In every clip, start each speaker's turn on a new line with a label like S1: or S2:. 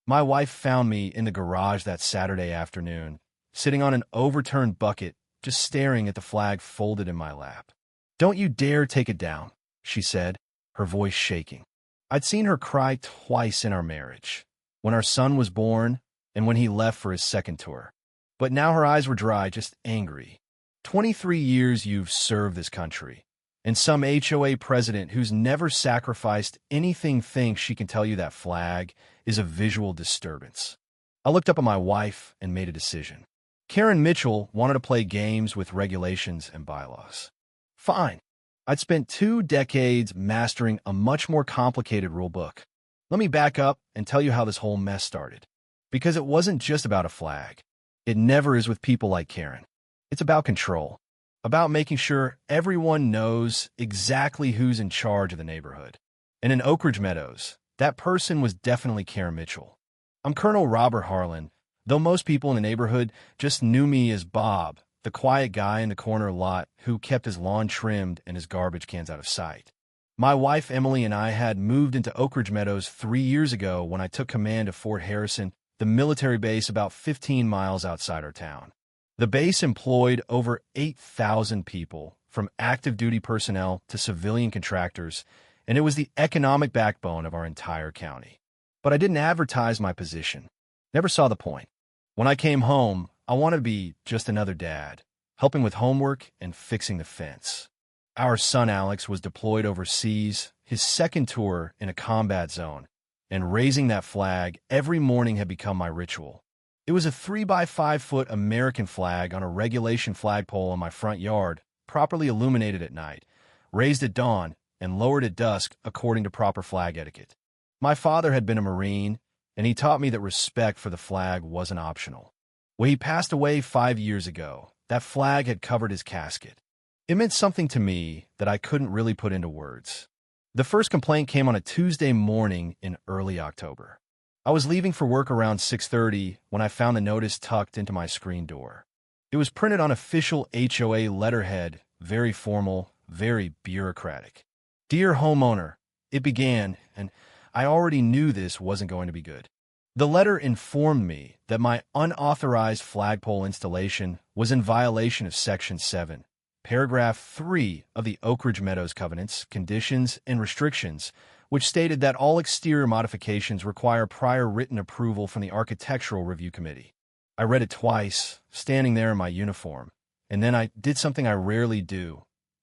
S1: My wife found me in the garage that Saturday afternoon, sitting on an overturned bucket, just staring at the flag folded in my lap. "Don't you dare take it down," she said, her voice shaking. I'd seen her cry twice in our marriage, when our son was born and when he left for his second tour. But now her eyes were dry, just angry. 23 years you've served this country, and some HOA president who's never sacrificed anything thinks she can tell you that flag is a visual disturbance. I looked up at my wife and made a decision. Karen Mitchell wanted to play games with regulations and bylaws. Fine. I'd spent 2 decades mastering a much more complicated rule book. Let me back up and tell you how this whole mess started. Because it wasn't just about a flag. It never is with people like Karen. It's about control. About making sure everyone knows exactly who's in charge of the neighborhood. And in Oak Ridge Meadows, that person was definitely Karen Mitchell. I'm Colonel Robert Harlan, though most people in the neighborhood just knew me as Bob, the quiet guy in the corner lot who kept his lawn trimmed and his garbage cans out of sight. My wife Emily and I had moved into Oak Ridge Meadows 3 years ago when I took command of Fort Harrison, the military base about 15 miles outside our town. The base employed over 8,000 people, from active duty personnel to civilian contractors, and it was the economic backbone of our entire county. But I didn't advertise my position. Never saw the point. When I came home, I wanted to be just another dad, helping with homework and fixing the fence. Our son Alex was deployed overseas, his second tour in a combat zone, and raising that flag every morning had become my ritual. It was a 3-by-5-foot American flag on a regulation flagpole in my front yard, properly illuminated at night, raised at dawn, and lowered at dusk according to proper flag etiquette. My father had been a Marine, and he taught me that respect for the flag wasn't optional. When he passed away 5 years ago, that flag had covered his casket. It meant something to me that I couldn't really put into words. The first complaint came on a Tuesday morning in early October. I was leaving for work around 6:30 when I found the notice tucked into my screen door. It was printed on official HOA letterhead, very formal, very bureaucratic. "Dear homeowner," it began, and I already knew this wasn't going to be good. The letter informed me that my unauthorized flagpole installation was in violation of Section 7, Paragraph 3 of the Oak Ridge Meadows Covenants, Conditions, and Restrictions, which stated that all exterior modifications require prior written approval from the Architectural Review Committee. I read it twice, standing there in my uniform, and then I did something I rarely do.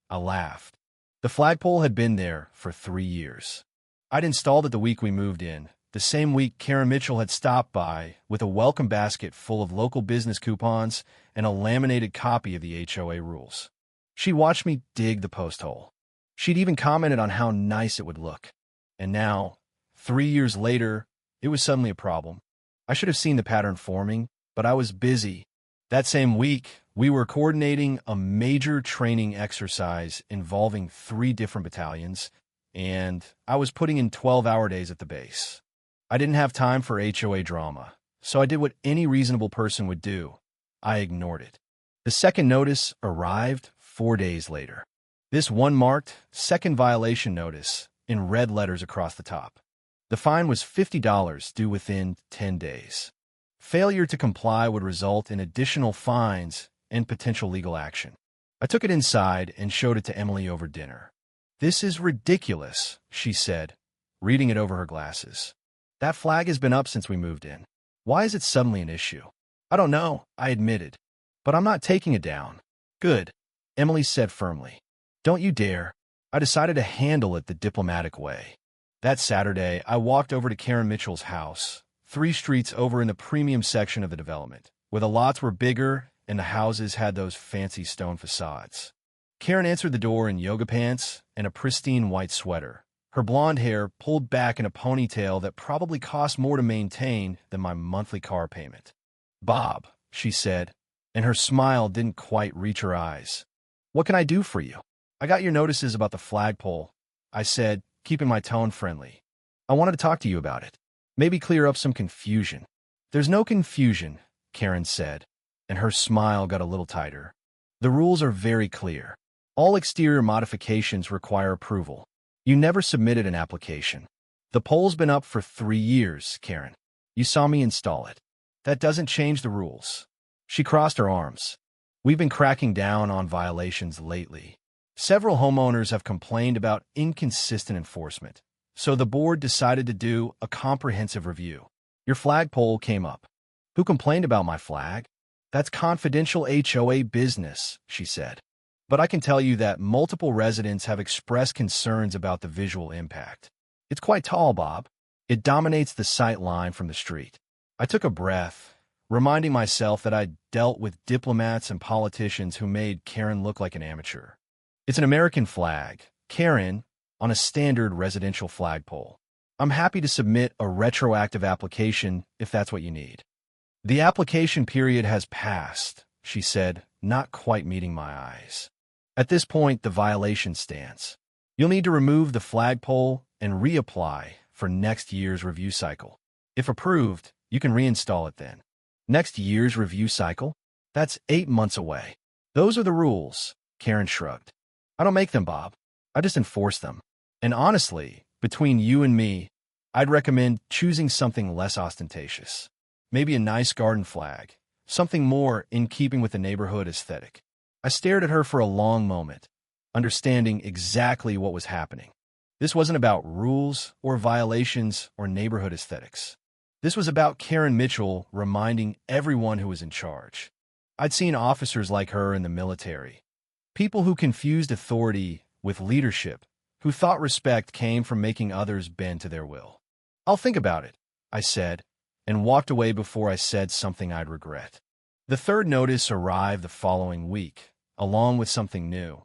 S1: I laughed. The flagpole had been there for 3 years. I'd installed it the week we moved in. The same week, Karen Mitchell had stopped by with a welcome basket full of local business coupons and a laminated copy of the HOA rules. She watched me dig the post hole. She'd even commented on how nice it would look. And now, 3 years later, it was suddenly a problem. I should have seen the pattern forming, but I was busy. That same week, we were coordinating a major training exercise involving 3 different battalions, and I was putting in 12-hour days at the base. I didn't have time for HOA drama, so I did what any reasonable person would do. I ignored it. The second notice arrived 4 days later. This one marked second violation notice in red letters across the top. The fine was $50 due within 10 days. Failure to comply would result in additional fines and potential legal action. I took it inside and showed it to Emily over dinner. "This is ridiculous," she said, reading it over her glasses. "That flag has been up since we moved in. Why is it suddenly an issue?" "I don't know," I admitted. "But I'm not taking it down." "Good," Emily said firmly. "Don't you dare." I decided to handle it the diplomatic way. That Saturday, I walked over to Karen Mitchell's house, 3 streets over in the premium section of the development, where the lots were bigger and the houses had those fancy stone facades. Karen answered the door in yoga pants and a pristine white sweater, her blonde hair pulled back in a ponytail that probably cost more to maintain than my monthly car payment. "Bob," she said, and her smile didn't quite reach her eyes. "What can I do for you?" "I got your notices about the flagpole," I said, keeping my tone friendly. "I wanted to talk to you about it. Maybe clear up some confusion." "There's no confusion," Karen said, and her smile got a little tighter. "The rules are very clear. All exterior modifications require approval. You never submitted an application. The pole's been up for 3 years, Karen. You saw me install it. That doesn't change the rules. She crossed her arms. We've been cracking down on violations lately. Several homeowners have complained about inconsistent enforcement, so the board decided to do a comprehensive review. Your flagpole came up. Who complained about my flag? That's confidential HOA business, she said. But I can tell you that multiple residents have expressed concerns about the visual impact. It's quite tall, Bob. It dominates the sight line from the street. I took a breath, reminding myself that I'd dealt with diplomats and politicians who made Karen look like an amateur. It's an American flag, Karen, on a standard residential flagpole. I'm happy to submit a retroactive application if that's what you need. The application period has passed, she said, not quite meeting my eyes. At this point, the violation stands. You'll need to remove the flagpole and reapply for next year's review cycle. If approved, you can reinstall it then. Next year's review cycle? That's 8 months away. Those are the rules, Karen shrugged. I don't make them, Bob. I just enforce them. And honestly, between you and me, I'd recommend choosing something less ostentatious. Maybe a nice garden flag, something more in keeping with the neighborhood aesthetic. I stared at her for a long moment, understanding exactly what was happening. This wasn't about rules or violations or neighborhood aesthetics. This was about Karen Mitchell reminding everyone who was in charge. I'd seen officers like her in the military, people who confused authority with leadership, who thought respect came from making others bend to their will. I'll think about it, I said, and walked away before I said something I'd regret. The third notice arrived the following week, along with something new.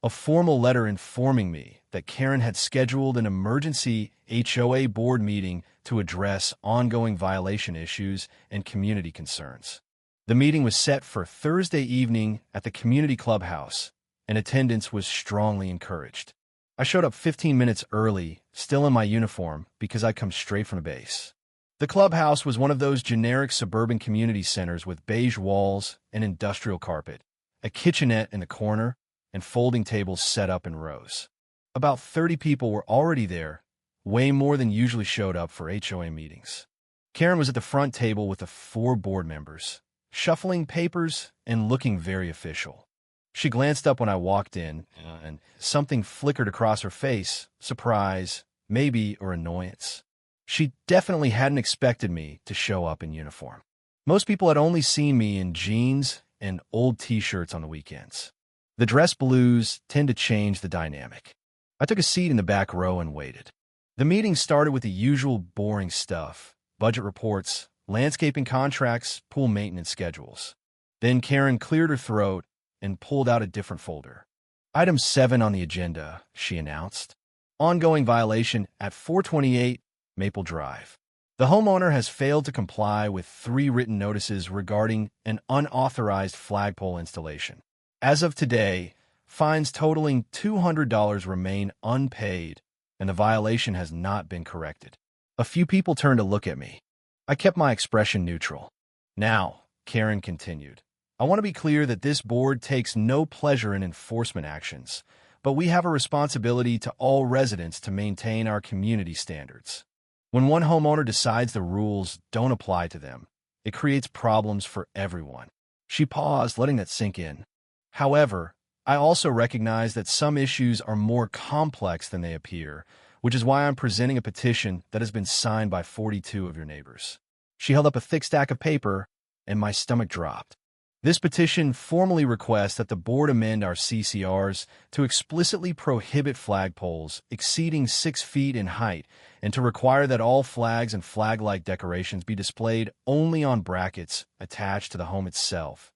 S1: A formal letter informing me that Karen had scheduled an emergency HOA board meeting to address ongoing violation issues and community concerns. The meeting was set for Thursday evening at the community clubhouse, and attendance was strongly encouraged. I showed up 15 minutes early, still in my uniform, because I'd come straight from the base. The clubhouse was one of those generic suburban community centers with beige walls and industrial carpet, a kitchenette in the corner, and folding tables set up in rows. About 30 people were already there, way more than usually showed up for HOA meetings. Karen was at the front table with the 4 board members, shuffling papers and looking very official. She glanced up when I walked in, and something flickered across her face, surprise, maybe, or annoyance. She definitely hadn't expected me to show up in uniform. Most people had only seen me in jeans and old t-shirts on the weekends. The dress blues tend to change the dynamic. I took a seat in the back row and waited. The meeting started with the usual boring stuff: budget reports, landscaping contracts, pool maintenance schedules. Then Karen cleared her throat and pulled out a different folder. Item 7 on the agenda, she announced. Ongoing violation at 428 Maple Drive. The homeowner has failed to comply with 3 written notices regarding an unauthorized flagpole installation. As of today, fines totaling $200 remain unpaid, and the violation has not been corrected. A few people turned to look at me. I kept my expression neutral. Now, Karen continued, I want to be clear that this board takes no pleasure in enforcement actions, but we have a responsibility to all residents to maintain our community standards. When one homeowner decides the rules don't apply to them, it creates problems for everyone. She paused, letting that sink in. However, I also recognize that some issues are more complex than they appear, which is why I'm presenting a petition that has been signed by 42 of your neighbors. She held up a thick stack of paper, and my stomach dropped. This petition formally requests that the board amend our CCRs to explicitly prohibit flagpoles exceeding 6 feet in height and to require that all flags and flag-like decorations be displayed only on brackets attached to the home itself,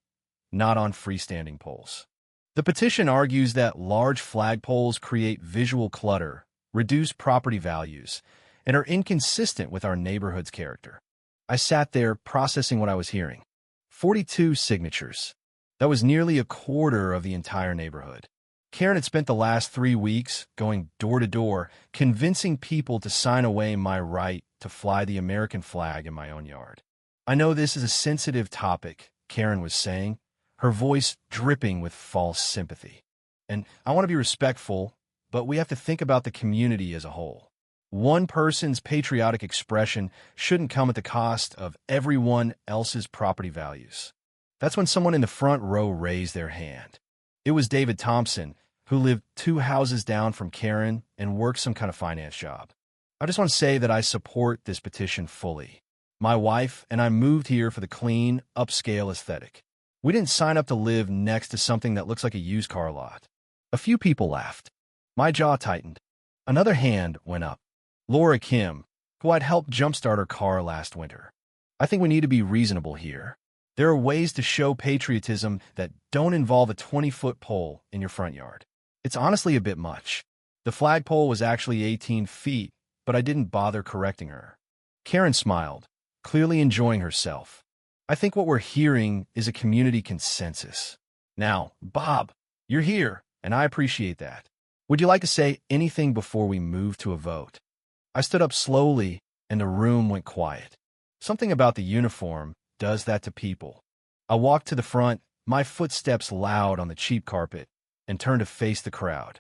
S1: not on freestanding poles. The petition argues that large flagpoles create visual clutter, reduce property values, and are inconsistent with our neighborhood's character. I sat there processing what I was hearing. 42 signatures. That was nearly a quarter of the entire neighborhood. Karen had spent the last 3 weeks going door to door, convincing people to sign away my right to fly the American flag in my own yard. I know this is a sensitive topic, Karen was saying, her voice dripping with false sympathy. And I want to be respectful, but we have to think about the community as a whole. One person's patriotic expression shouldn't come at the cost of everyone else's property values. That's when someone in the front row raised their hand. It was David Thompson, who lived 2 houses down from Karen and worked some kind of finance job. I just want to say that I support this petition fully. My wife and I moved here for the clean, upscale aesthetic. We didn't sign up to live next to something that looks like a used car lot. A few people laughed. My jaw tightened. Another hand went up. Laura Kim, who I'd helped jumpstart her car last winter. I think we need to be reasonable here. There are ways to show patriotism that don't involve a 20-foot pole in your front yard. It's honestly a bit much. The flagpole was actually 18 feet, but I didn't bother correcting her. Karen smiled, clearly enjoying herself. I think what we're hearing is a community consensus. Now, Bob, you're here, and I appreciate that. Would you like to say anything before we move to a vote? I stood up slowly, and the room went quiet. Something about the uniform does that to people. I walked to the front, my footsteps loud on the cheap carpet, and turned to face the crowd.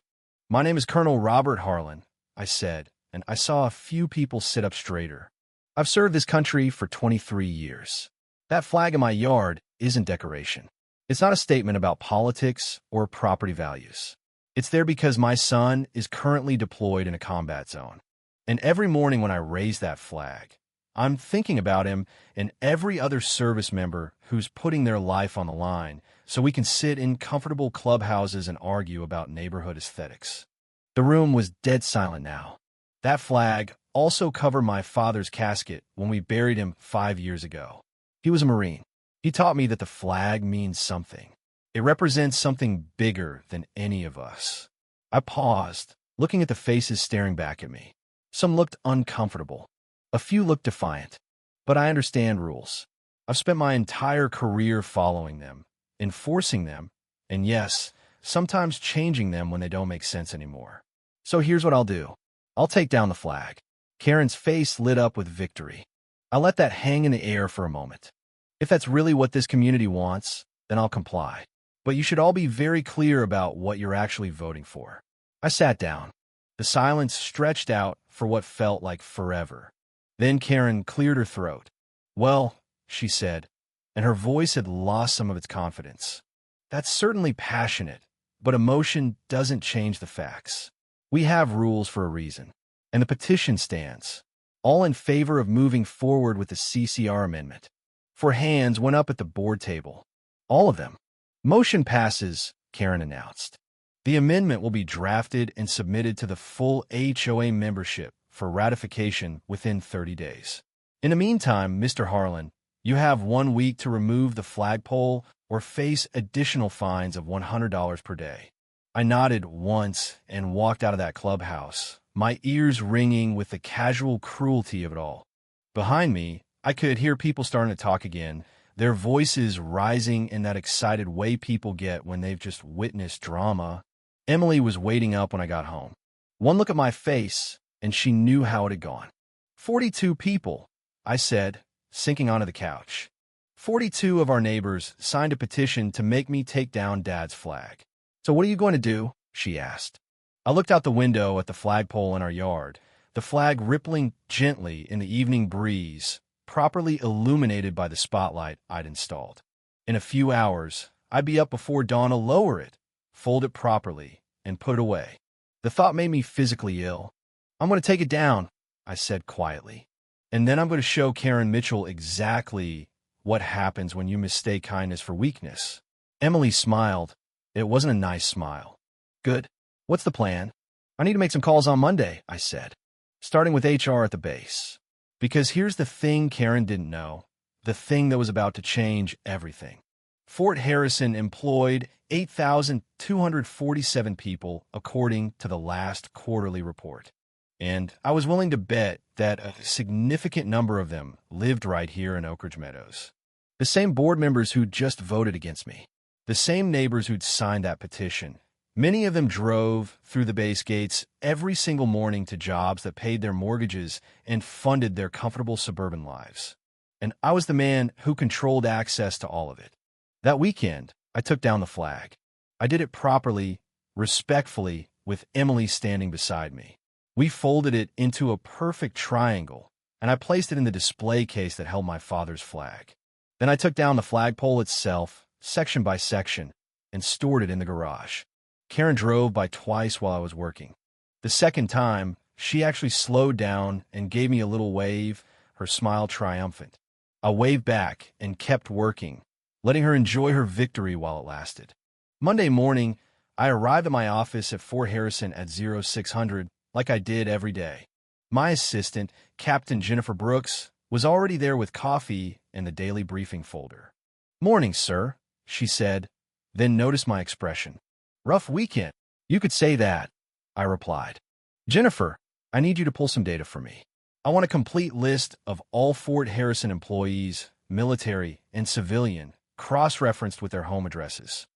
S1: My name is Colonel Robert Harlan, I said, and I saw a few people sit up straighter. I've served this country for 23 years. That flag in my yard isn't decoration. It's not a statement about politics or property values. It's there because my son is currently deployed in a combat zone. And every morning when I raise that flag, I'm thinking about him and every other service member who's putting their life on the line so we can sit in comfortable clubhouses and argue about neighborhood aesthetics. The room was dead silent now. That flag also covered my father's casket when we buried him 5 years ago. He was a Marine. He taught me that the flag means something. It represents something bigger than any of us. I paused, looking at the faces staring back at me. Some looked uncomfortable. A few looked defiant. But I understand rules. I've spent my entire career following them, enforcing them, and yes, sometimes changing them when they don't make sense anymore. So here's what I'll do. I'll take down the flag. Karen's face lit up with victory. I'll let that hang in the air for a moment. If that's really what this community wants, then I'll comply. But you should all be very clear about what you're actually voting for. I sat down. The silence stretched out for what felt like forever. Then Karen cleared her throat. Well, she said, and her voice had lost some of its confidence. That's certainly passionate, but emotion doesn't change the facts. We have rules for a reason, and the petition stands, all in favor of moving forward with the CCR amendment. 4 hands went up at the board table. All of them. Motion passes, Karen announced. The amendment will be drafted and submitted to the full HOA membership for ratification within 30 days. In the meantime, Mr. Harlan, you have 1 week to remove the flagpole or face additional fines of $100 per day. I nodded once and walked out of that clubhouse, my ears ringing with the casual cruelty of it all. Behind me, I could hear people starting to talk again, their voices rising in that excited way people get when they've just witnessed drama. Emily was waiting up when I got home. One look at my face, and she knew how it had gone. 42 people, I said, sinking onto the couch. 42 of our neighbors signed a petition to make me take down Dad's flag. So what are you going to do? She asked. I looked out the window at the flagpole in our yard, the flag rippling gently in the evening breeze, properly illuminated by the spotlight I'd installed. In a few hours, I'd be up before dawn to lower it, fold it properly, and put it away. The thought made me physically ill. I'm going to take it down, I said quietly. And then I'm going to show Karen Mitchell exactly what happens when you mistake kindness for weakness. Emily smiled. It wasn't a nice smile. Good. What's the plan? I need to make some calls on Monday, I said, starting with HR at the base. Because here's the thing Karen didn't know, the thing that was about to change everything. Fort Harrison employed 8,247 people according to the last quarterly report. And I was willing to bet that a significant number of them lived right here in Oak Ridge Meadows. The same board members who'd just voted against me. The same neighbors who'd signed that petition. Many of them drove through the base gates every single morning to jobs that paid their mortgages and funded their comfortable suburban lives. And I was the man who controlled access to all of it. That weekend, I took down the flag. I did it properly, respectfully, with Emily standing beside me. We folded it into a perfect triangle, and I placed it in the display case that held my father's flag. Then I took down the flagpole itself, section by section, and stored it in the garage. Karen drove by twice while I was working. The second time, she actually slowed down and gave me a little wave, her smile triumphant. I waved back and kept working, letting her enjoy her victory while it lasted. Monday morning, I arrived at my office at Fort Harrison at 0600, like I did every day. My assistant, Captain Jennifer Brooks, was already there with coffee and the daily briefing folder. "Morning, sir," she said, then noticed my expression. "Rough weekend." "You could say that," I replied. "Jennifer, I need you to pull some data for me. I want a complete list of all Fort Harrison employees, military and civilian, cross-referenced with their home addresses."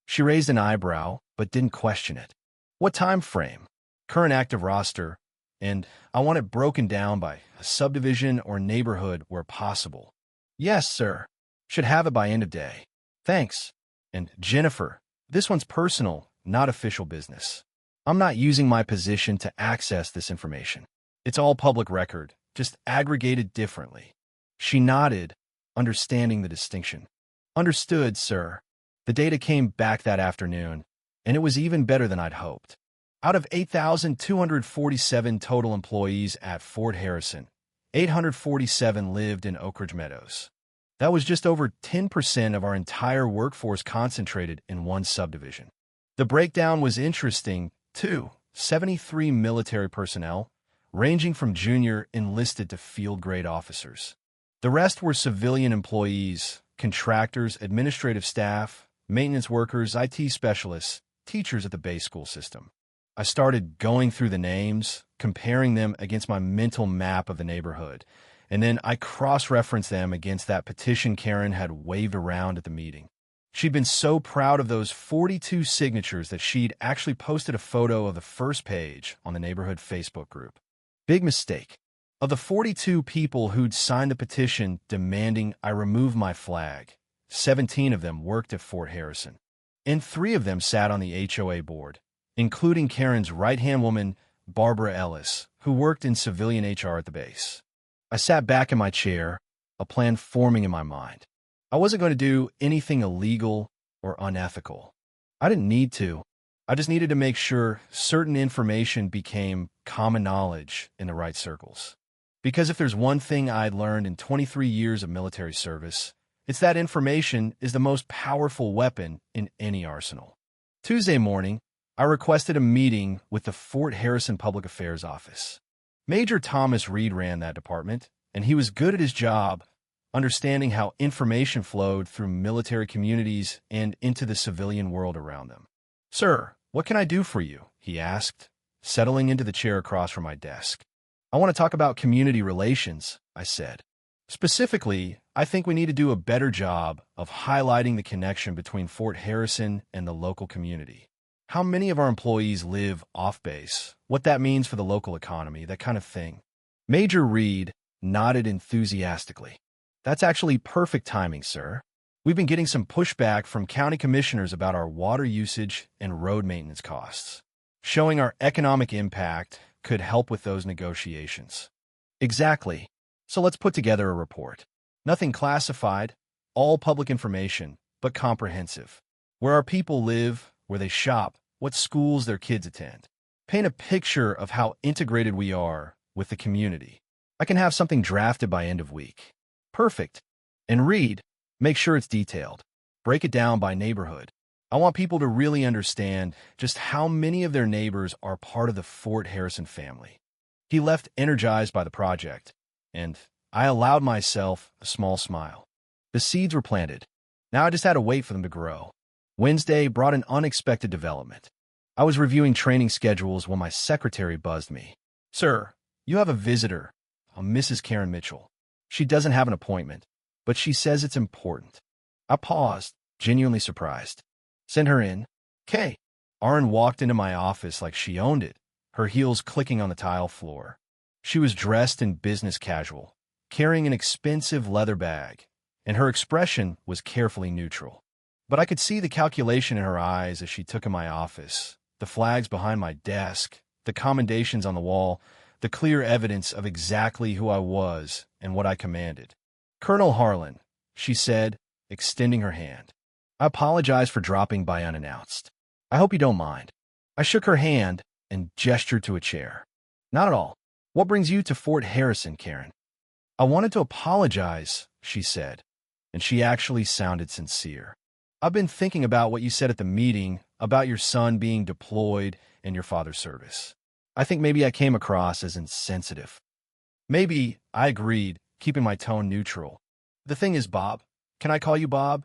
S1: She raised an eyebrow, but didn't question it. "What time frame?" "Current active roster, and I want it broken down by a subdivision or neighborhood where possible." "Yes, sir. Should have it by end of day." "Thanks." "And Jennifer, this one's personal, not official business. I'm not using my position to access this information. It's all public record, just aggregated differently." She nodded, understanding the distinction. "Understood, sir." The data came back that afternoon, and it was even better than I'd hoped. Out of 8,247 total employees at Fort Harrison, 847 lived in Oak Ridge Meadows. That was just over 10% of our entire workforce concentrated in one subdivision. The breakdown was interesting, too. 73 military personnel, ranging from junior enlisted to field-grade officers. The rest were civilian employees, contractors, administrative staff, maintenance workers, IT specialists, teachers at the base school system. I started going through the names, comparing them against my mental map of the neighborhood, and then I cross-referenced them against that petition Karen had waved around at the meeting. She'd been so proud of those 42 signatures that she'd actually posted a photo of the first page on the neighborhood Facebook group. Big mistake. Of the 42 people who'd signed the petition demanding I remove my flag, 17 of them worked at Fort Harrison, and 3 of them sat on the HOA board, including Karen's right-hand woman, Barbara Ellis, who worked in civilian HR at the base. I sat back in my chair, a plan forming in my mind. I wasn't going to do anything illegal or unethical. I didn't need to. I just needed to make sure certain information became common knowledge in the right circles. Because if there's one thing I'd learned in 23 years of military service, it's that information is the most powerful weapon in any arsenal. Tuesday morning, I requested a meeting with the Fort Harrison Public Affairs Office. Major Thomas Reed ran that department, and he was good at his job, understanding how information flowed through military communities and into the civilian world around them. "Sir, what can I do for you?" he asked, settling into the chair across from my desk. "I want to talk about community relations," I said. "Specifically, I think we need to do a better job of highlighting the connection between Fort Harrison and the local community. How many of our employees live off-base, what that means for the local economy, that kind of thing." Major Reed nodded enthusiastically. "That's actually perfect timing, sir. We've been getting some pushback from county commissioners about our water usage and road maintenance costs. Showing our economic impact could help with those negotiations." "Exactly. So let's put together a report. Nothing classified, all public information, but comprehensive. Where our people live, where they shop, what schools their kids attend. Paint a picture of how integrated we are with the community. I can have something drafted by end of week." "Perfect. And Reed, make sure it's detailed. Break it down by neighborhood. I want people to really understand just how many of their neighbors are part of the Fort Harrison family." He left energized by the project, and I allowed myself a small smile. The seeds were planted. Now I just had to wait for them to grow. Wednesday brought an unexpected development. I was reviewing training schedules when my secretary buzzed me. "Sir, you have a visitor, a Mrs. Karen Mitchell. She doesn't have an appointment, but she says it's important." I paused, genuinely surprised. "Send her in." "'Kay." Aaron walked into my office like she owned it, her heels clicking on the tile floor. She was dressed in business casual, carrying an expensive leather bag, and her expression was carefully neutral. But I could see the calculation in her eyes as she took in my office, the flags behind my desk, the commendations on the wall, the clear evidence of exactly who I was and what I commanded. "Colonel Harlan," she said, extending her hand. "I apologize for dropping by unannounced. I hope you don't mind." I shook her hand and gestured to a chair. "Not at all. What brings you to Fort Harrison, Karen?" "I wanted to apologize," she said, and she actually sounded sincere. "I've been thinking about what you said at the meeting about your son being deployed and your father's service. I think maybe I came across as insensitive." "Maybe," I agreed, keeping my tone neutral. "The thing is, Bob, can I call you Bob?"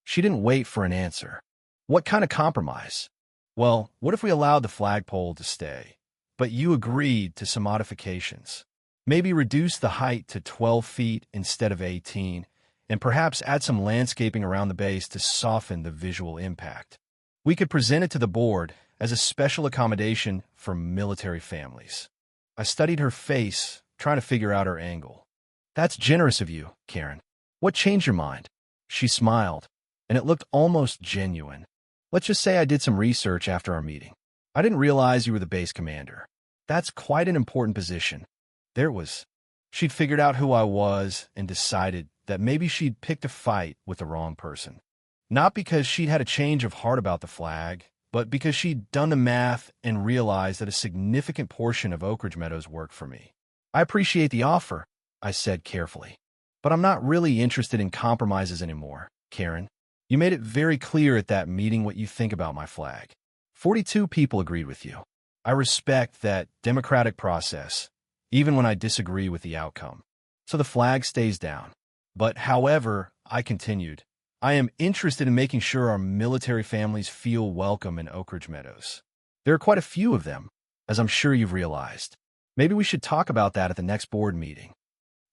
S1: She didn't wait for an answer. "What kind of compromise?" "Well, what if we allowed the flagpole to stay, but you agreed to some modifications? Maybe reduce the height to 12 feet instead of 18, and perhaps add some landscaping around the base to soften the visual impact. We could present it to the board as a special accommodation for military families." I studied her face, trying to figure out her angle. "That's generous of you, Karen. What changed your mind?" She smiled, and it looked almost genuine. "Let's just say I did some research after our meeting. I didn't realize you were the base commander. That's quite an important position." There it was. She'd figured out who I was and decided that maybe she'd picked a fight with the wrong person. Not because she'd had a change of heart about the flag, but because she'd done the math and realized that a significant portion of Oak Ridge Meadows worked for me. "I appreciate the offer," I said carefully, "but I'm not really interested in compromises anymore, Karen. You made it very clear at that meeting what you think about my flag. 42 people agreed with you. I respect that democratic process, even when I disagree with the outcome. So the flag stays down. But however," I continued, "I am interested in making sure our military families feel welcome in Oak Ridge Meadows. There are quite a few of them, as I'm sure you've realized. Maybe we should talk about that at the next board meeting."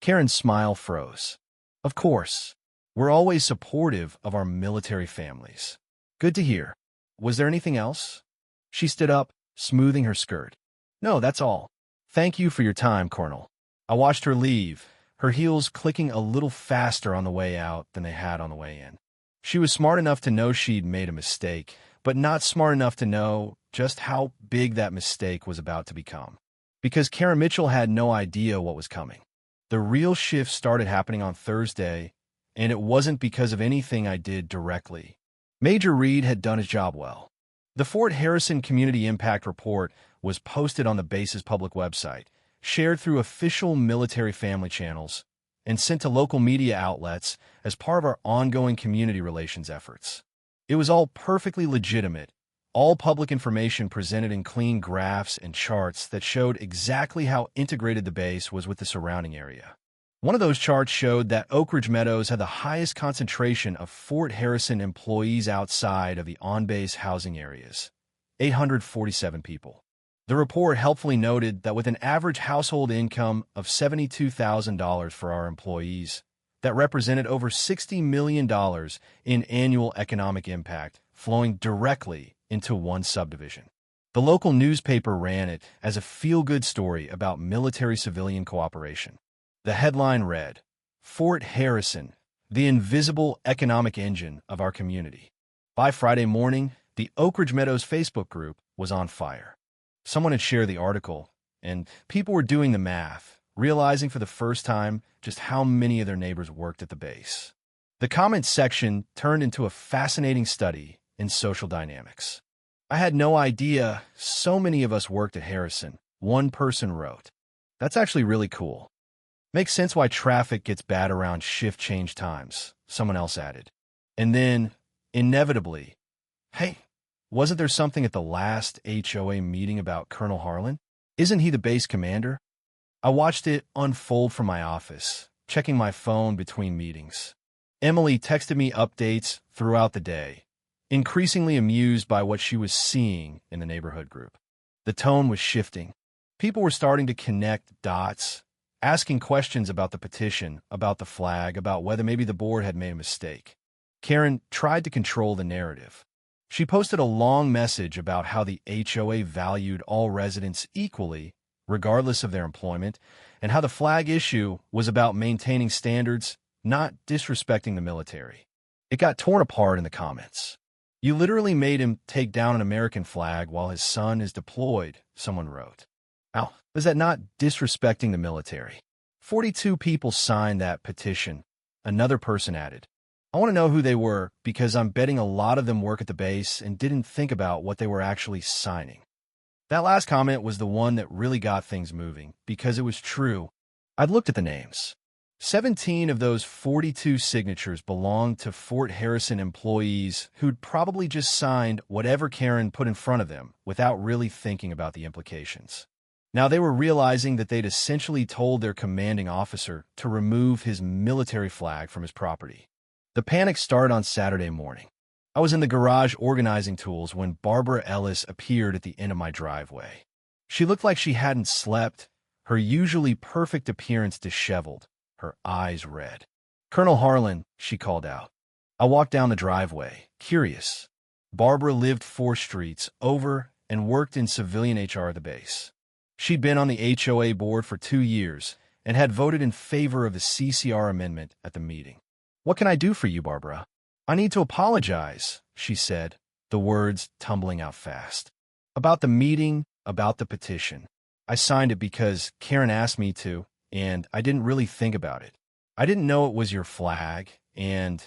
S1: Karen's smile froze. "Of course. We're always supportive of our military families." "Good to hear. Was there anything else?" She stood up, smoothing her skirt. "No, that's all. Thank you for your time, Colonel." I watched her leave, her heels clicking a little faster on the way out than they had on the way in. She was smart enough to know she'd made a mistake, but not smart enough to know just how big that mistake was about to become. Because Karen Mitchell had no idea what was coming. The real shift started happening on Thursday, and it wasn't because of anything I did directly. Major Reed had done his job well. The Fort Harrison Community Impact Report was posted on the base's public website, shared through official military family channels, and sent to local media outlets as part of our ongoing community relations efforts. It was all perfectly legitimate, all public information presented in clean graphs and charts that showed exactly how integrated the base was with the surrounding area. One of those charts showed that Oak Ridge Meadows had the highest concentration of Fort Harrison employees outside of the on-base housing areas, 847 people. The report helpfully noted that with an average household income of $72,000 for our employees, that represented over $60 million in annual economic impact flowing directly into one subdivision. The local newspaper ran it as a feel-good story about military-civilian cooperation. The headline read, "Fort Harrison, the invisible economic engine of our community." By Friday morning, the Oak Ridge Meadows Facebook group was on fire. Someone had shared the article, and people were doing the math, realizing for the first time just how many of their neighbors worked at the base. The comments section turned into a fascinating study in social dynamics. "I had no idea so many of us worked at Harrison," one person wrote. "That's actually really cool. Makes sense why traffic gets bad around shift change times," someone else added. And then, inevitably, "Hey, wasn't there something at the last HOA meeting about Colonel Harlan? Isn't he the base commander?" I watched it unfold from my office, checking my phone between meetings. Emily texted me updates throughout the day, increasingly amused by what she was seeing in the neighborhood group. The tone was shifting. People were starting to connect dots, asking questions about the petition, about the flag, about whether maybe the board had made a mistake. Karen tried to control the narrative. She posted a long message about how the HOA valued all residents equally, regardless of their employment, and how the flag issue was about maintaining standards, not disrespecting the military. It got torn apart in the comments. You literally made him take down an American flag while his son is deployed, someone wrote. Now, is that not disrespecting the military? 42 people signed that petition. Another person added, I want to know who they were because I'm betting a lot of them work at the base and didn't think about what they were actually signing. That last comment was the one that really got things moving because it was true. I'd looked at the names. 17 of those 42 signatures belonged to Fort Harrison employees who'd probably just signed whatever Karen put in front of them without really thinking about the implications. Now they were realizing that they'd essentially told their commanding officer to remove his military flag from his property. The panic started on Saturday morning. I was in the garage organizing tools when Barbara Ellis appeared at the end of my driveway. She looked like she hadn't slept, her usually perfect appearance disheveled, her eyes red. Colonel Harlan, she called out. I walked down the driveway, curious. Barbara lived 4 streets over and worked in civilian HR at the base. She'd been on the HOA board for 2 years and had voted in favor of the CCR amendment at the meeting. What can I do for you, Barbara? I need to apologize, she said, the words tumbling out fast. About the meeting, about the petition. I signed it because Karen asked me to, and I didn't really think about it. I didn't know it was your flag, and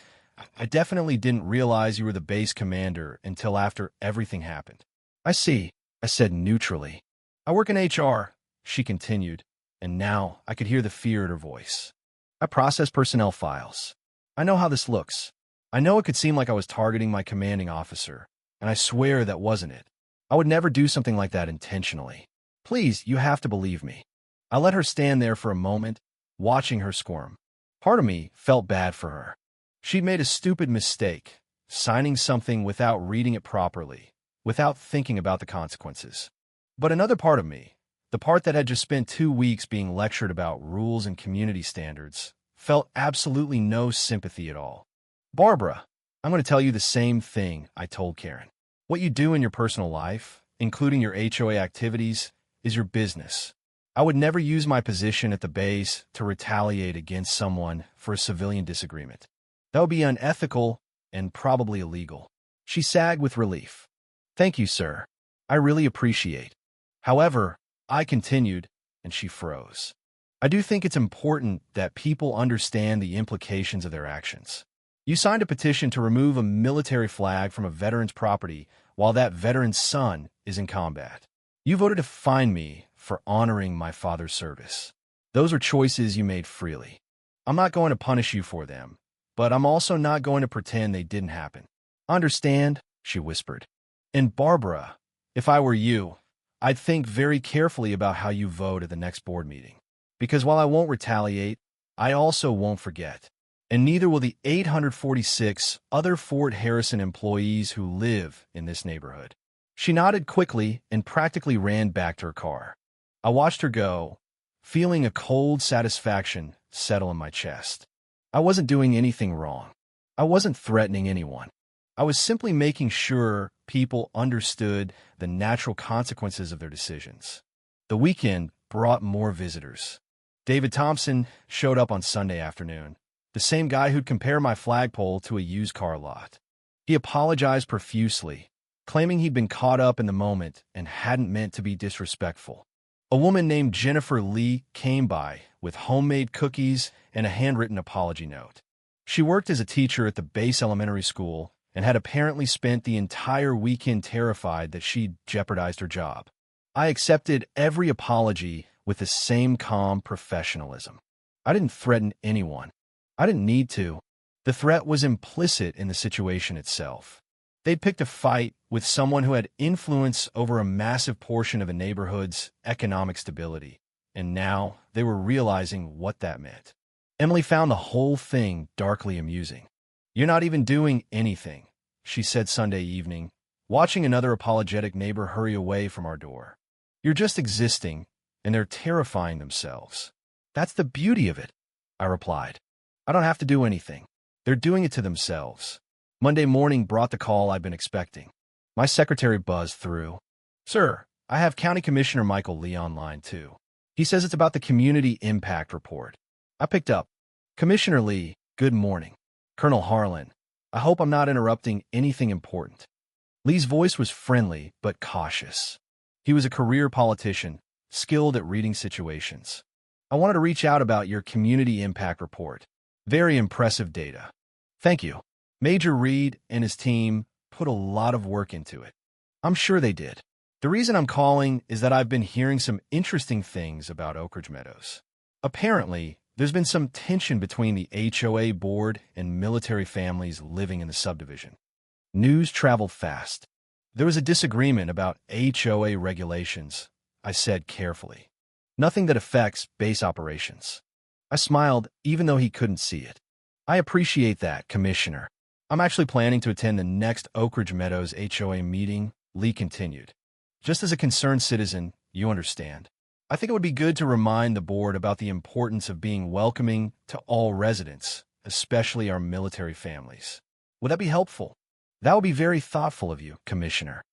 S1: I definitely didn't realize you were the base commander until after everything happened. I see, I said neutrally. I work in HR, she continued, and now I could hear the fear in her voice. I process personnel files. I know how this looks. I know it could seem like I was targeting my commanding officer, and I swear that wasn't it. I would never do something like that intentionally. Please, you have to believe me. I let her stand there for a moment, watching her squirm. Part of me felt bad for her. She'd made a stupid mistake, signing something without reading it properly, without thinking about the consequences. But another part of me, the part that had just spent 2 weeks being lectured about rules and community standards, felt absolutely no sympathy at all. Barbara, I'm going to tell you the same thing I told Karen. What you do in your personal life, including your HOA activities, is your business. I would never use my position at the base to retaliate against someone for a civilian disagreement. That would be unethical and probably illegal. She sagged with relief. Thank you, sir. I really appreciate. However, I continued, and she froze. I do think it's important that people understand the implications of their actions. You signed a petition to remove a military flag from a veteran's property while that veteran's son is in combat. You voted to fine me for honoring my father's service. Those are choices you made freely. I'm not going to punish you for them, but I'm also not going to pretend they didn't happen. Understand? She whispered. And Barbara, if I were you, I'd think very carefully about how you vote at the next board meeting. Because while I won't retaliate, I also won't forget. And neither will the 846 other Fort Harrison employees who live in this neighborhood. She nodded quickly and practically ran back to her car. I watched her go, feeling a cold satisfaction settle in my chest. I wasn't doing anything wrong. I wasn't threatening anyone. I was simply making sure people understood the natural consequences of their decisions. The weekend brought more visitors. David Thompson showed up on Sunday afternoon, the same guy who'd compare my flagpole to a used car lot. He apologized profusely, claiming he'd been caught up in the moment and hadn't meant to be disrespectful. A woman named Jennifer Lee came by with homemade cookies and a handwritten apology note. She worked as a teacher at the base elementary school and had apparently spent the entire weekend terrified that she'd jeopardized her job. I accepted every apology with the same calm professionalism. I didn't threaten anyone. I didn't need to. The threat was implicit in the situation itself. They'd picked a fight with someone who had influence over a massive portion of a neighborhood's economic stability, and now they were realizing what that meant. Emily found the whole thing darkly amusing. You're not even doing anything, she said Sunday evening, watching another apologetic neighbor hurry away from our door. You're just existing, and they're terrifying themselves. That's the beauty of it, I replied. I don't have to do anything. They're doing it to themselves. Monday morning brought the call I'd been expecting. My secretary buzzed through. Sir, I have County Commissioner Michael Lee online too. He says it's about the Community Impact Report. I picked up. Commissioner Lee, good morning. Colonel Harlan. I hope I'm not interrupting anything important. Lee's voice was friendly but cautious. He was a career politician, skilled at reading situations. I wanted to reach out about your community impact report. Very impressive data. Thank you. Major Reed and his team put a lot of work into it. I'm sure they did. The reason I'm calling is that I've been hearing some interesting things about Oak Ridge Meadows. Apparently, there's been some tension between the HOA board and military families living in the subdivision. News traveled fast. There was a disagreement about HOA regulations, I said carefully. Nothing that affects base operations. I smiled even though he couldn't see it. I appreciate that, Commissioner. I'm actually planning to attend the next Oak Ridge Meadows HOA meeting, Lee continued. Just as a concerned citizen, you understand. I think it would be good to remind the board about the importance of being welcoming to all residents, especially our military families. Would that be helpful? That would be very thoughtful of you, Commissioner.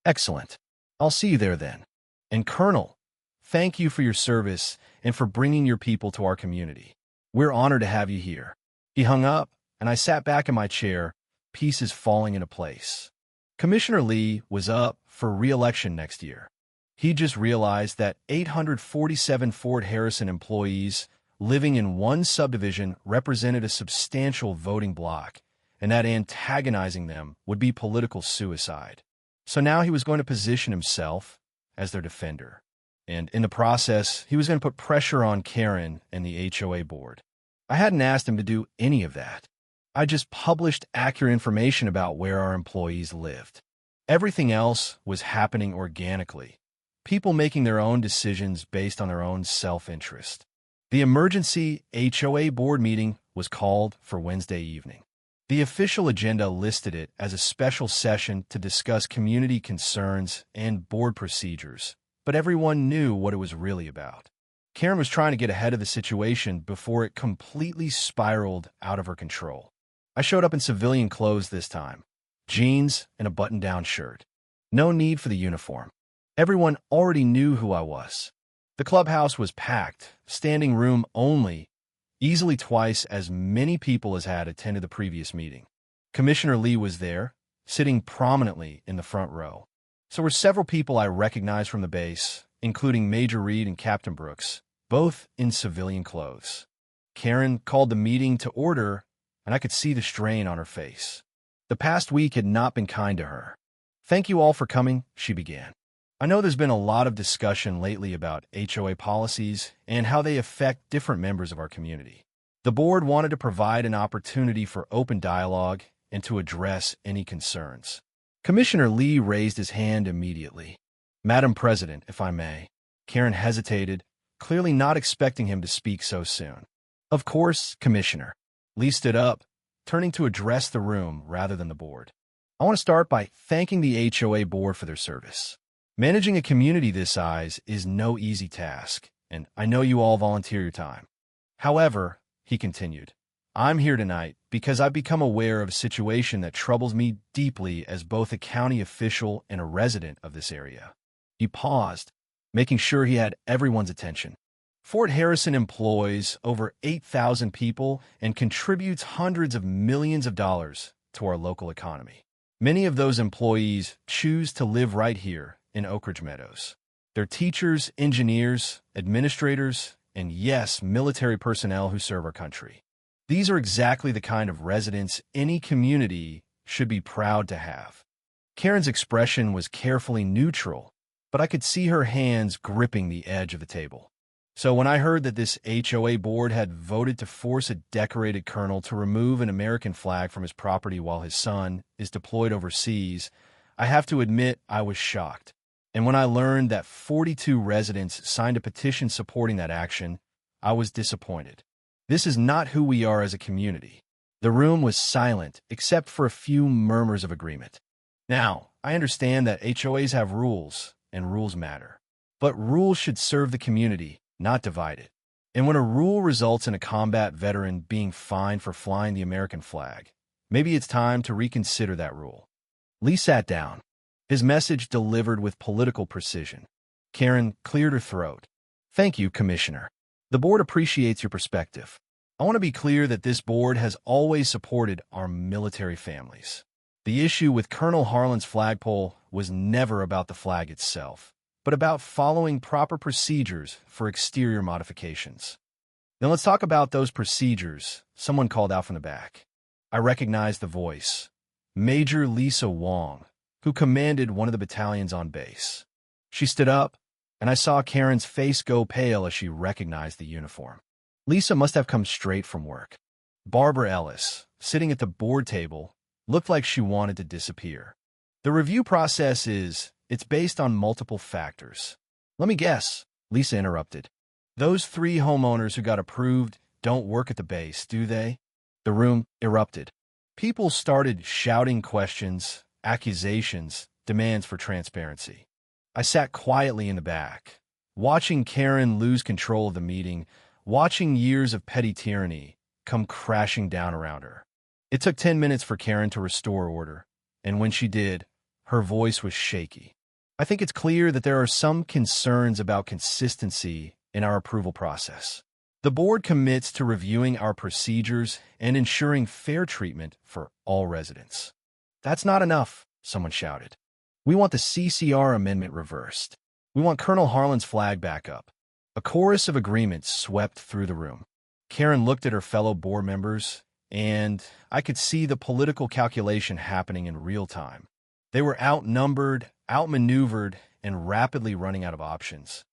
S1: Excellent. I'll see you there then. And Colonel, thank you for your service and for bringing your people to our community. We're honored to have you here. He hung up, and I sat back in my chair, pieces falling into place. Commissioner Lee was up for re-election next year. He just realized that 847 Fort Harrison employees living in one subdivision represented a substantial voting bloc, and that antagonizing them would be political suicide. So now he was going to position himself as their defender. And in the process, he was going to put pressure on Karen and the HOA board. I hadn't asked him to do any of that. I just published accurate information about where our employees lived. Everything else was happening organically. People making their own decisions based on their own self-interest. The emergency HOA board meeting was called for Wednesday evening. The official agenda listed it as a special session to discuss community concerns and board procedures, but everyone knew what it was really about. Karen was trying to get ahead of the situation before it completely spiraled out of her control. I showed up in civilian clothes this time, jeans and a button-down shirt. No need for the uniform. Everyone already knew who I was. The clubhouse was packed, standing room only, easily twice as many people as had attended the previous meeting. Commissioner Lee was there, sitting prominently in the front row. So were several people I recognized from the base, including Major Reed and Captain Brooks, both in civilian clothes. Karen called the meeting to order, and I could see the strain on her face. The past week had not been kind to her. Thank you all for coming, she began. I know there's been a lot of discussion lately about HOA policies and how they affect different members of our community. The board wanted to provide an opportunity for open dialogue and to address any concerns. Commissioner Lee raised his hand immediately. Madam President, if I may. Karen hesitated, clearly not expecting him to speak so soon. Of course, Commissioner. Lee stood up, turning to address the room rather than the board. I want to start by thanking the HOA board for their service. Managing a community this size is no easy task, and I know you all volunteer your time. However, he continued, I'm here tonight because I've become aware of a situation that troubles me deeply as both a county official and a resident of this area. He paused, making sure he had everyone's attention. Fort Harrison employs over 8,000 people and contributes hundreds of millions of dollars to our local economy. Many of those employees choose to live right here in Oak Ridge Meadows. They're teachers, engineers, administrators, and yes, military personnel who serve our country. These are exactly the kind of residents any community should be proud to have. Karen's expression was carefully neutral, but I could see her hands gripping the edge of the table. So when I heard that this HOA board had voted to force a decorated colonel to remove an American flag from his property while his son is deployed overseas, I have to admit I was shocked. And when I learned that 42 residents signed a petition supporting that action, I was disappointed. This is not who we are as a community. The room was silent except for a few murmurs of agreement. Now, I understand that HOAs have rules, and rules matter. But rules should serve the community, not divide it. And when a rule results in a combat veteran being fined for flying the American flag, maybe it's time to reconsider that rule. Lee sat down, his message delivered with political precision. Karen cleared her throat. Thank you, Commissioner. The board appreciates your perspective. I want to be clear that this board has always supported our military families. The issue with Colonel Harlan's flagpole was never about the flag itself, but about following proper procedures for exterior modifications. Then let's talk about those procedures, someone called out from the back. I recognized the voice. Major Lisa Wong, who commanded one of the battalions on base. She stood up, and I saw Karen's face go pale as she recognized the uniform. Lisa must have come straight from work. Barbara Ellis, sitting at the board table, looked like she wanted to disappear. The review process it's based on multiple factors. Let me guess, Lisa interrupted. Those 3 homeowners who got approved don't work at the base, do they? The room erupted. People started shouting questions, accusations, demands for transparency. I sat quietly in the back, watching Karen lose control of the meeting, watching years of petty tyranny come crashing down around her. It took 10 minutes for Karen to restore order, and when she did, her voice was shaky. I think it's clear that there are some concerns about consistency in our approval process. The board commits to reviewing our procedures and ensuring fair treatment for all residents. That's not enough, someone shouted. We want the CCR amendment reversed. We want Colonel Harlan's flag back up. A chorus of agreements swept through the room. Karen looked at her fellow board members, and I could see the political calculation happening in real time. They were outnumbered, outmaneuvered, and rapidly running out of options.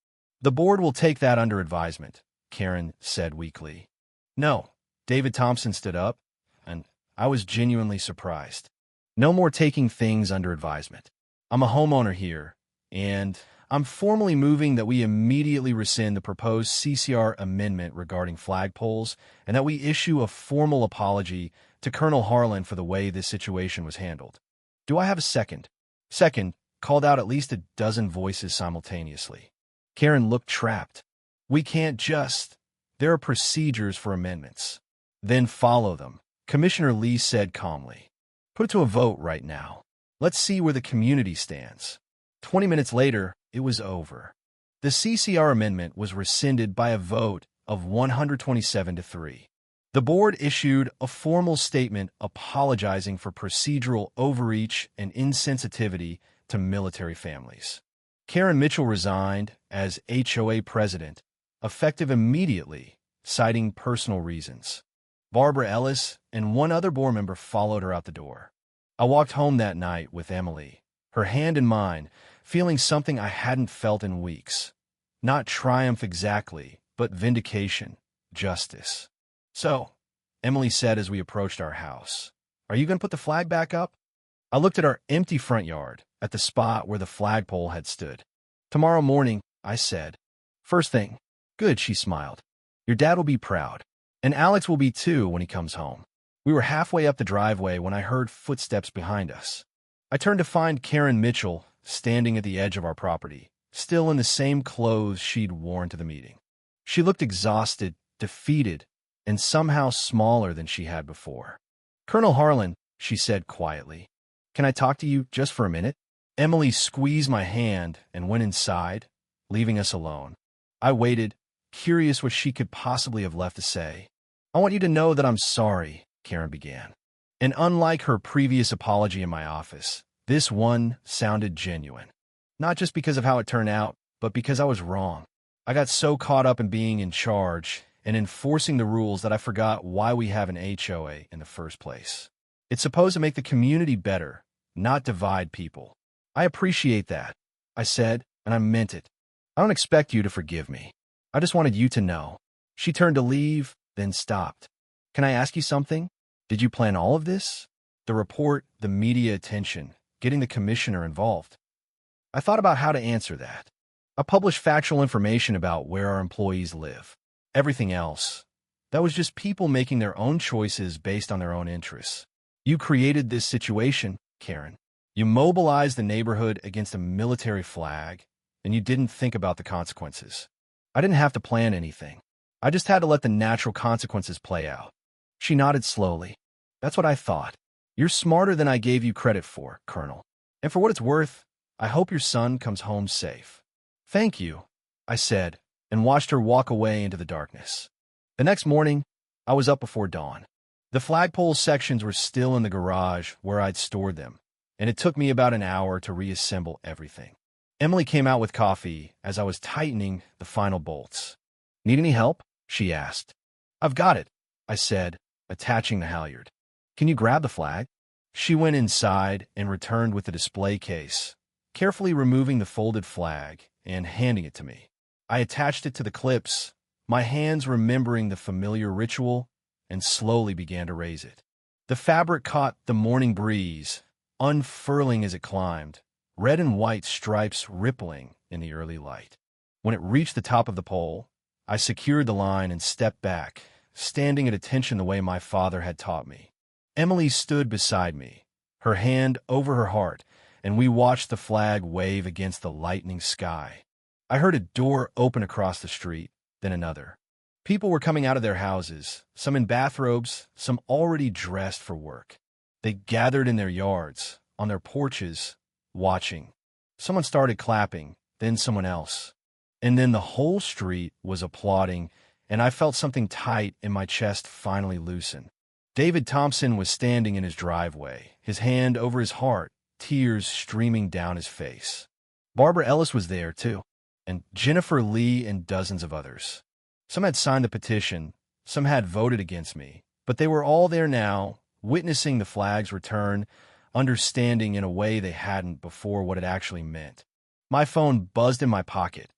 S1: The board will take that under advisement, Karen said weakly. No, David Thompson stood up, and I was genuinely surprised. No more taking things under advisement. I'm a homeowner here, and I'm formally moving that we immediately rescind the proposed CCR amendment regarding flagpoles and that we issue a formal apology to Colonel Harlan for the way this situation was handled. Do I have a second? Second, called out at least a dozen voices simultaneously. Karen looked trapped. We can't just. There are procedures for amendments. Then follow them, Commissioner Lee said calmly. Put it to a vote right now. Let's see where the community stands. 20 minutes later, it was over. The CCR amendment was rescinded by a vote of 127 to 3. The board issued a formal statement apologizing for procedural overreach and insensitivity to military families. Karen Mitchell resigned as HOA president, effective immediately, citing personal reasons. Barbara Ellis and one other board member followed her out the door. I walked home that night with Emily, her hand in mine, feeling something I hadn't felt in weeks. Not triumph exactly, but vindication, justice. So, Emily said as we approached our house, "Are you going to put the flag back up?" I looked at our empty front yard, at the spot where the flagpole had stood. "Tomorrow morning," I said. "First thing." "Good," she smiled. "Your dad will be proud. And Alex will be too when he comes home." We were halfway up the driveway when I heard footsteps behind us. I turned to find Karen Mitchell standing at the edge of our property, still in the same clothes she'd worn to the meeting. She looked exhausted, defeated, and somehow smaller than she had before. "Colonel Harlan," she said quietly, "can I talk to you just for a minute?" Emily squeezed my hand and went inside, leaving us alone. I waited, curious what she could possibly have left to say. "I want you to know that I'm sorry," Karen began. And unlike her previous apology in my office, this one sounded genuine. Not just because of how it turned out, but because I was wrong. I got so caught up in being in charge and enforcing the rules that I forgot why we have an HOA in the first place. It's supposed to make the community better, not divide people. "I appreciate that," I said, and I meant it. "I don't expect you to forgive me. I just wanted you to know." She turned to leave, then stopped. "Can I ask you something? Did you plan all of this? The report, the media attention, getting the commissioner involved?" I thought about how to answer that. I published factual information about where our employees live. Everything else, that was just people making their own choices based on their own interests. You created this situation, Karen. You mobilized the neighborhood against a military flag, and you didn't think about the consequences. I didn't have to plan anything. I just had to let the natural consequences play out. She nodded slowly. "That's what I thought. You're smarter than I gave you credit for, Colonel. And for what it's worth, I hope your son comes home safe." "Thank you," I said, and watched her walk away into the darkness. The next morning, I was up before dawn. The flagpole sections were still in the garage where I'd stored them, and it took me about an hour to reassemble everything. Emily came out with coffee as I was tightening the final bolts. "Need any help?" she asked. "I've got it," I said, attaching the halyard. "Can you grab the flag?" She went inside and returned with the display case, carefully removing the folded flag and handing it to me. I attached it to the clips, my hands remembering the familiar ritual, and slowly began to raise it. The fabric caught the morning breeze, unfurling as it climbed, red and white stripes rippling in the early light. When it reached the top of the pole, I secured the line and stepped back, standing at attention the way my father had taught me. Emily stood beside me, her hand over her heart, and we watched the flag wave against the lightening sky. I heard a door open across the street, then another. People were coming out of their houses, some in bathrobes, some already dressed for work. They gathered in their yards, on their porches, watching. Someone started clapping, then someone else. And then the whole street was applauding, and I felt something tight in my chest finally loosen. David Thompson was standing in his driveway, his hand over his heart, tears streaming down his face. Barbara Ellis was there, too, and Jennifer Lee and dozens of others. Some had signed the petition, some had voted against me, but they were all there now, witnessing the flag's return, understanding in a way they hadn't before what it actually meant. My phone buzzed in my pocket.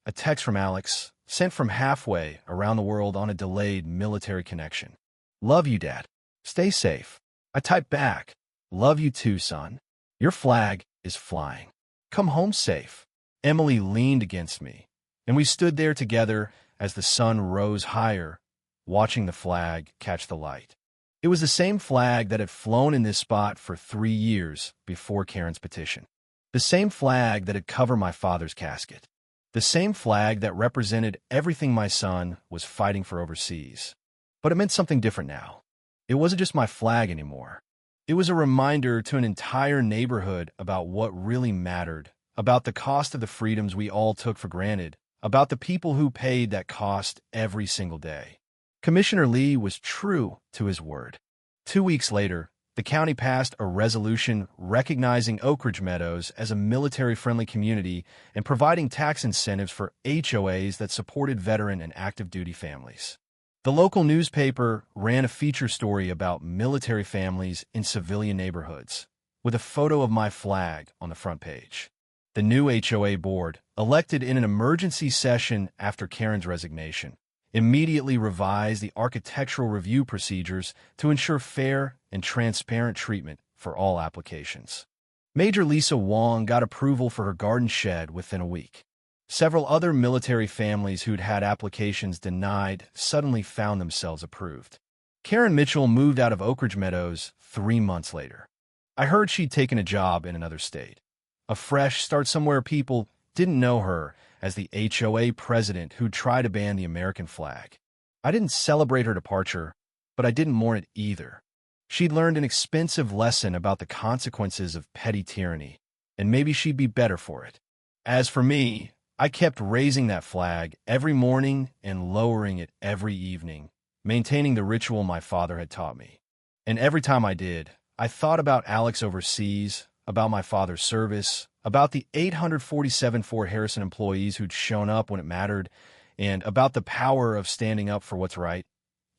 S1: A text from Alex, sent from halfway around the world on a delayed military connection. "Love you, Dad. Stay safe." I typed back, "Love you too, son. Your flag is flying. Come home safe." Emily leaned against me, and we stood there together as the sun rose higher, watching the flag catch the light. It was the same flag that had flown in this spot for 3 years before Karen's petition. The same flag that had covered my father's casket. The same flag that represented everything my son was fighting for overseas. But it meant something different now. It wasn't just my flag anymore. It was a reminder to an entire neighborhood about what really mattered, about the cost of the freedoms we all took for granted, about the people who paid that cost every single day. Commissioner Lee was true to his word. 2 weeks later, the county passed a resolution recognizing Oak Ridge Meadows as a military-friendly community and providing tax incentives for HOAs that supported veteran and active duty families. The local newspaper ran a feature story about military families in civilian neighborhoods, with a photo of my flag on the front page. The new HOA board, elected in an emergency session after Karen's resignation, immediately revised the architectural review procedures to ensure fair and transparent treatment for all applications. Major Lisa Wong got approval for her garden shed within a week. Several other military families who'd had applications denied suddenly found themselves approved. Karen Mitchell moved out of Oak Ridge Meadows 3 months later. I heard she'd taken a job in another state. A fresh start somewhere people didn't know her as the HOA president who'd tried to ban the American flag. I didn't celebrate her departure, but I didn't mourn it either. She'd learned an expensive lesson about the consequences of petty tyranny, and maybe she'd be better for it. As for me, I kept raising that flag every morning and lowering it every evening, maintaining the ritual my father had taught me. And every time I did, I thought about Alex overseas, about my father's service, about the 847 Fort Harrison employees who'd shown up when it mattered, and about the power of standing up for what's right,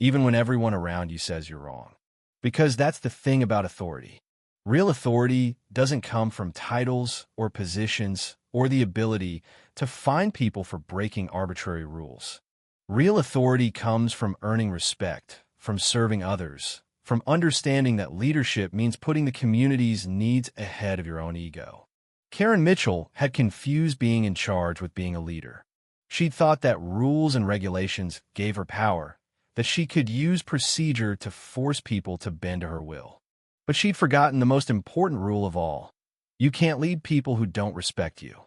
S1: even when everyone around you says you're wrong. Because that's the thing about authority. Real authority doesn't come from titles or positions or the ability to fine people for breaking arbitrary rules. Real authority comes from earning respect, from serving others, from understanding that leadership means putting the community's needs ahead of your own ego. Karen Mitchell had confused being in charge with being a leader. She'd thought that rules and regulations gave her power, that she could use procedure to force people to bend to her will. But she'd forgotten the most important rule of all. You can't lead people who don't respect you.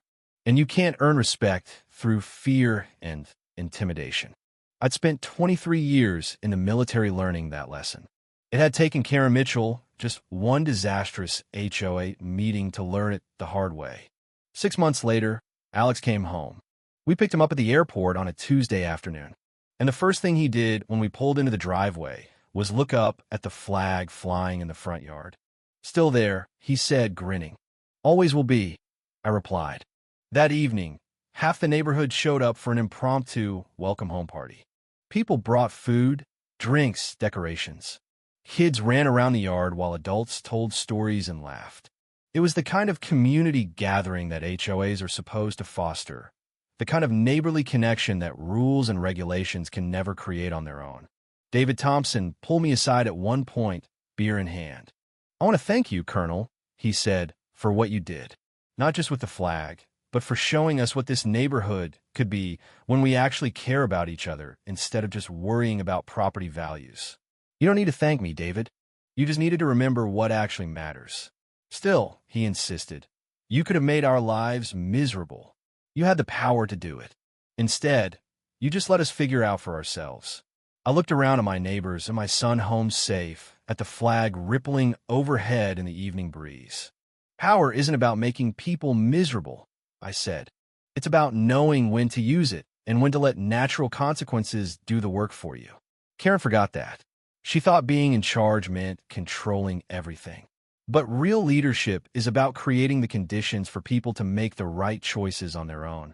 S1: And you can't earn respect through fear and intimidation. I'd spent 23 years in the military learning that lesson. It had taken Karen Mitchell just one disastrous HOA meeting to learn it the hard way. 6 months later, Alex came home. We picked him up at the airport on a Tuesday afternoon. And the first thing he did when we pulled into the driveway was look up at the flag flying in the front yard. "Still there," he said, grinning. "Always will be," I replied. That evening, half the neighborhood showed up for an impromptu welcome home party. People brought food, drinks, decorations. Kids ran around the yard while adults told stories and laughed. It was the kind of community gathering that HOAs are supposed to foster, the kind of neighborly connection that rules and regulations can never create on their own. David Thompson pulled me aside at one point, beer in hand. "I want to thank you, Colonel," he said, "for what you did. Not just with the flag, but for showing us what this neighborhood could be when we actually care about each other instead of just worrying about property values. You don't need to thank me, David. You just needed to remember what actually matters." "Still," he insisted, "you could have made our lives miserable. You had the power to do it. Instead, you just let us figure out for ourselves." I looked around at my neighbors and my son home safe, at the flag rippling overhead in the evening breeze. "Power isn't about making people miserable," I said. "It's about knowing when to use it and when to let natural consequences do the work for you." Karen forgot that. She thought being in charge meant controlling everything. But real leadership is about creating the conditions for people to make the right choices on their own.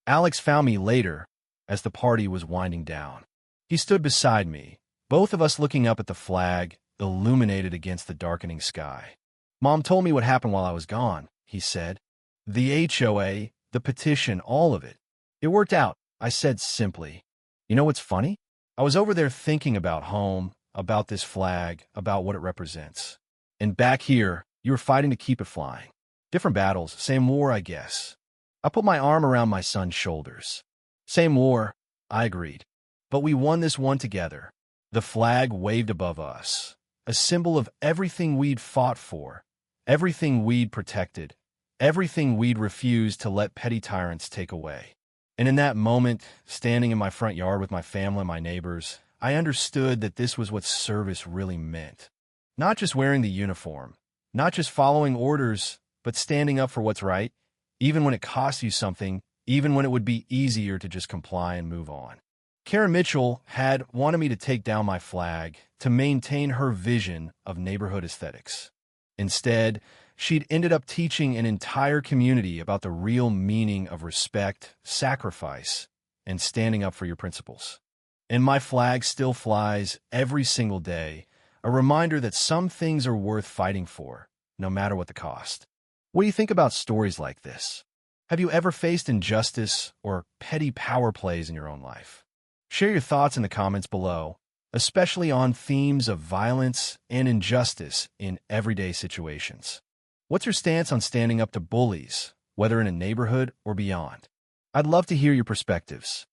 S1: Alex found me later as the party was winding down. He stood beside me, both of us looking up at the flag, illuminated against the darkening sky. "Mom told me what happened while I was gone," he said. "The HOA, the petition, all of it. It worked out," I said simply. "You know what's funny? I was over there thinking about home, about this flag, about what it represents. And back here, you were fighting to keep it flying. Different battles, same war, I guess." I put my arm around my son's shoulders. "Same war," I agreed. "But we won this one together." The flag waved above us, a symbol of everything we'd fought for, everything we'd protected, everything we'd refused to let petty tyrants take away. And in that moment, standing in my front yard with my family and my neighbors, I understood that this was what service really meant. Not just wearing the uniform, not just following orders, but standing up for what's right, even when it costs you something, even when it would be easier to just comply and move on. Karen Mitchell had wanted me to take down my flag to maintain her vision of neighborhood aesthetics. Instead, she'd ended up teaching an entire community about the real meaning of respect, sacrifice, and standing up for your principles. And my flag still flies every single day, a reminder that some things are worth fighting for, no matter what the cost. What do you think about stories like this? Have you ever faced injustice or petty power plays in your own life? Share your thoughts in the comments below, especially on themes of violence and injustice in everyday situations. What's your stance on standing up to bullies, whether in a neighborhood or beyond? I'd love to hear your perspectives.